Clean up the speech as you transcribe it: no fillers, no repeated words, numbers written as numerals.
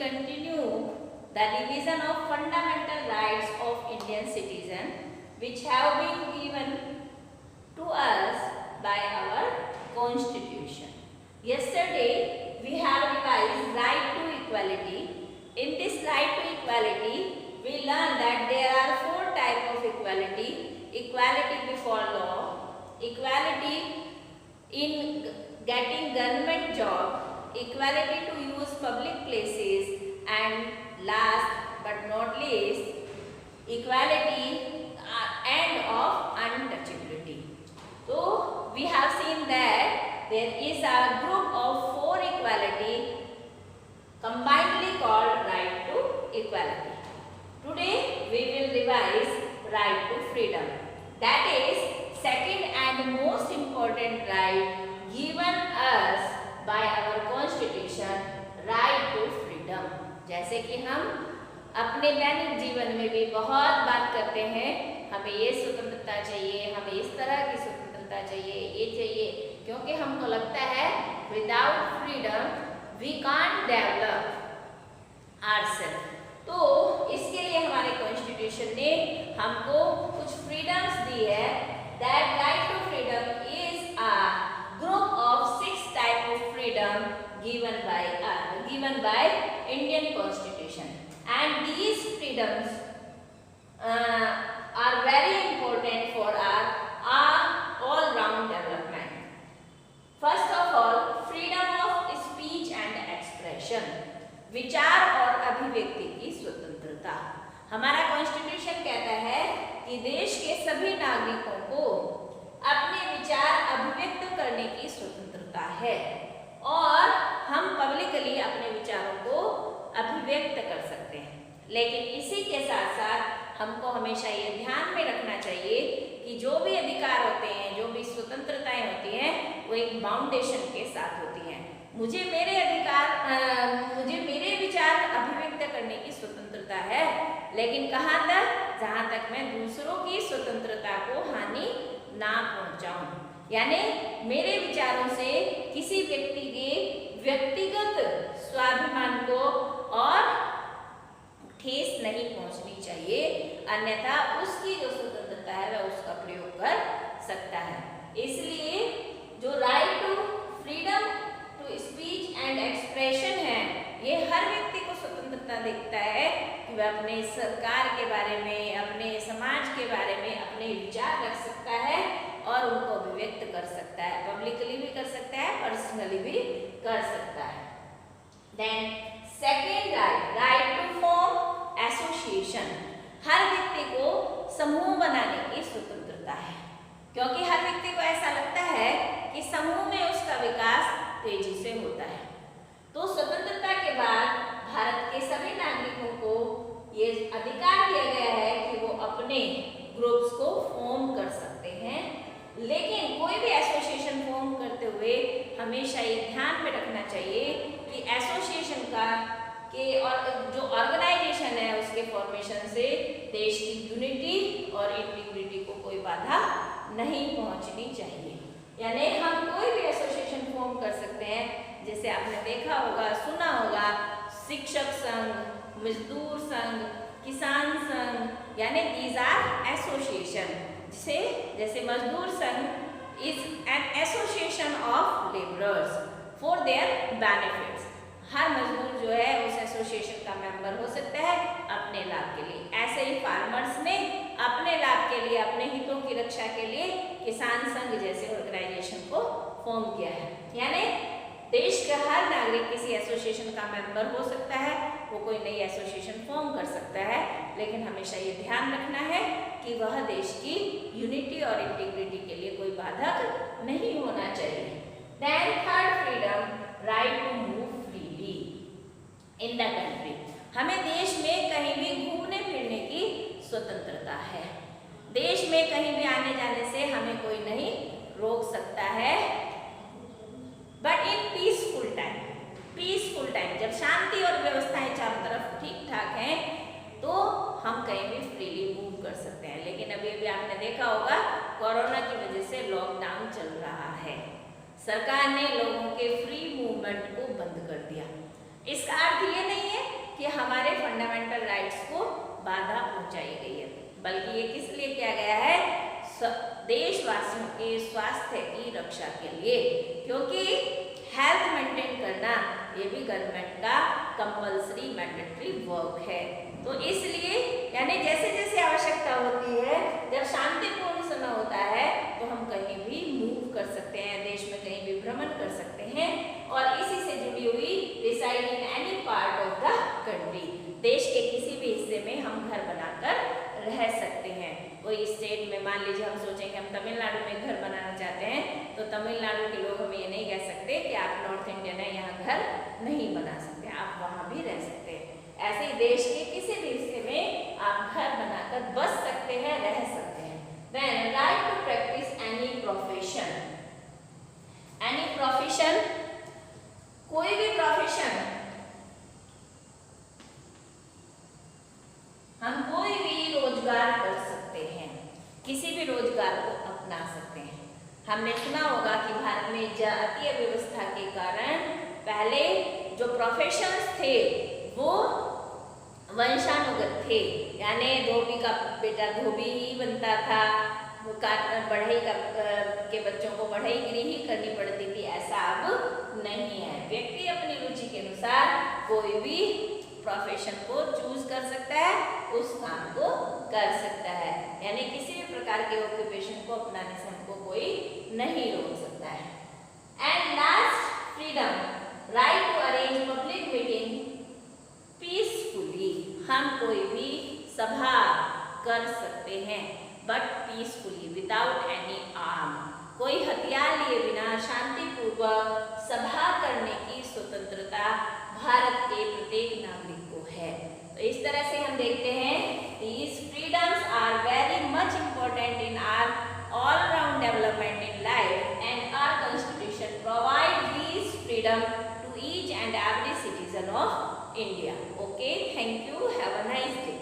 continue the division of fundamental rights of Indian citizen which have been given to us by our constitution. Yesterday we have revised right to equality. In this right to equality we learned that there are four types of equality: equality before law, equality in getting government job, equality to use public places, and last but not least equality and of untouchability. So we have seen that there is a group of four equality combinedly called right to equality. Today we will revise right to freedom, that is second and most important right given us by our constitution, right to freedom. जैसे कि हम अपने दैनिक जीवन में भी बहुत बात करते हैं, हमें ये स्वतंत्रता चाहिए, हमें इस तरह की स्वतंत्रता चाहिए, ये चाहिए, क्योंकि हमको लगता है without freedom we can't develop ourselves. तो इसके लिए हमारे कॉन्स्टिट्यूशन ने हमको कुछ फ्रीडम्स दी है। That right to freedom is a group of 6 type of freedom given by Indian Constitution, and these freedoms are very important for our all-round development. First of all, freedom of speech and expression, विचार और अभिव्यक्ति की स्वतंत्रता। हमारा constitution कहता है कि देश के सभी नागरिकों को अपने विचार अभिव्यक्त करने की स्वतंत्रता है और हम पब्लिकली अपने विचारों को अभिव्यक्त कर सकते हैं। लेकिन इसी के साथ साथ हमको हमेशा ये ध्यान में रखना चाहिए कि जो भी अधिकार होते हैं, जो भी स्वतंत्रताएं होती हैं, वो एक बाउंडेशन के साथ होती हैं। मुझे मेरे विचार अभिव्यक्त करने की स्वतंत्रता है, लेकिन कहाँ तक? जहाँ तक मैं दूसरों की स्वतंत्रता को हानि ना पहुँचाऊँ। यानी मेरे विचारों से किसी व्यक्ति के व्यक्तिगत स्वाभिमान को और ठेस नहीं पहुंचनी चाहिए, अन्यथा उसकी जो स्वतंत्रता है वह उसका प्रयोग कर सकता है। इसलिए जो right to freedom to speech and expression है, ये हर व्यक्ति को स्वतंत्रता देता है कि वह अपने सरकार के बारे में, अपने समाज के बारे में अपने विचार रख सकता है और उनको अभिव्यक्त कर सकता है। पब्लिकली भी कर सकता है, पर्सनली भी कर सकता है। Then second right to form association, हर व्यक्ति को समूह बनाने की स्वतंत्रता है, क्योंकि हर व्यक्ति को ऐसा लगता है कि समूह में उसका विकास तेजी से होता है। तो स्वतंत्रता के बाद भारत के सभी नागरिकों को ये अधिकार दिया गया है कि वो अपने ग्रुप्स को फॉर्म कर सकते हैं, लेकिन कोई भी एसोसिएशन फॉर्म करते हुए हमेशा ये ध्यान में रखना चाहिए कि एसोसिएशन और जो ऑर्गेनाइजेशन है उसके फॉर्मेशन से देश की यूनिटी और इंटीग्रिटी को कोई बाधा नहीं पहुंचनी चाहिए। यानी हम कोई भी एसोसिएशन फॉर्म कर सकते हैं, जैसे आपने देखा होगा, सुना होगा, शिक्षक संघ, मजदूर संघ, किसान संघ, यानी दीज आर एसोसिएशन। जैसे मजदूर संघ is an association of labourers for their benefits. हर मजदूर जो है उस एसोसिएशन का मेंबर हो सकता है अपने लाभ के लिए। ऐसे ही फार्मर्स ने अपने लाभ के लिए, अपने हितों की रक्षा के लिए किसान संघ जैसे ऑर्गेनाइजेशन को फॉर्म किया है। यानी देश का हर नागरिक किसी एसोसिएशन का मेंबर हो सकता है, वो कोई नई एसोसिएशन फॉर्म कर सकता है, लेकिन हमेशा ये ध्यान रखना है कि वह देश की यूनिटी और इंटीग्रिटी के लिए कोई बाधक नहीं होना चाहिए। Then third freedom, right to move freely in the country, हमें देश में कहीं भी घूमने फिरने की स्वतंत्रता है। देश में कहीं भी आने जाने से हमें कोई नहीं रोक सकता है, बट इन पीसफुल टाइम, जब शांति और व्यवस्थाएं चारों तरफ ठीक ठाक हैं तो हम कहीं भी फ्रीली मूव कर सकते हैं। लेकिन अभी आपने देखा होगा, कोरोना की वजह से लॉकडाउन चल रहा है, सरकार ने लोगों के फ्री मूवमेंट को बंद कर दिया। इसका अर्थ ये नहीं है बाधा पहुंचाई गई है, बल्कि ये किस लिए किया गया है? देशवासियों के स्वास्थ्य की रक्षा के लिए, क्योंकि हेल्थ मेंटेन करना ये भी गवर्नमेंट का कंपल्सरी मैंडेटरी वर्क है। तो इसलिए यानी जैसे जैसे आवश्यकता होती है, जब शांतिपूर्ण समय होता है तो हम कहीं भी मूव कर सकते हैं, देश में कहीं भी भ्रमण कर सकते हैं, और इसी से जुड़ी हुई reside in any part of the country, देश के किसी भी हिस्से में हम घर बनाकर रह सकते हैं। कोई स्टेट में मान लीजिए हम सोचें कि हम तमिलनाडु में घर बनाना चाहते हैं, तो तमिलनाडु के लोग हमें ये नहीं कह सकते कि आप नॉर्थ इंडियन है यहाँ घर नहीं बना सकते, आप वहाँ भी रह सकते हैं। ऐसे ही देश के किसी भी हिस्से में आप घर बनाकर बस सकते हैं, रह सकते हैं। Then right to practice any profession, any profession, कोई भी प्रोफेशन, हम कोई भी रोजगार कर सकते हैं, किसी भी रोजगार को अपना सकते हैं। हमने सुना होगा कि भारत में जातीय व्यवस्था के कारण पहले जो प्रोफेशंस थे वो वंशानुगत थे, यानी धोबी का बेटा धोबी ही बनता था, बढ़ई के बच्चों को बढ़ईगिरी ही करनी पड़ती थी, ऐसा अब नहीं है। व्यक्ति अपनी रुचि के अनुसार कोई भी प्रोफेशन को चूज कर सकता है, उस काम को कर सकता है, यानी किसी भी प्रकार के ऑक्यूपेशन को अपनाने से हमको कोई नहीं रोक सकता है। And last, freedom, right to arrange public meeting peacefully, हम कोई भी सभा कर सकते हैं but peacefully, without any arm, कोई हथियार लिए बिना शांतिपूर्वक सभा करने की स्वतंत्रता भारत के प्रत्येक नागरिक को है। तो इस तरह से हम देखते हैं these freedoms are very much important in our all round development in life, and our constitution provide these freedom to each and every citizen of India. Okay, thank you, have a nice day.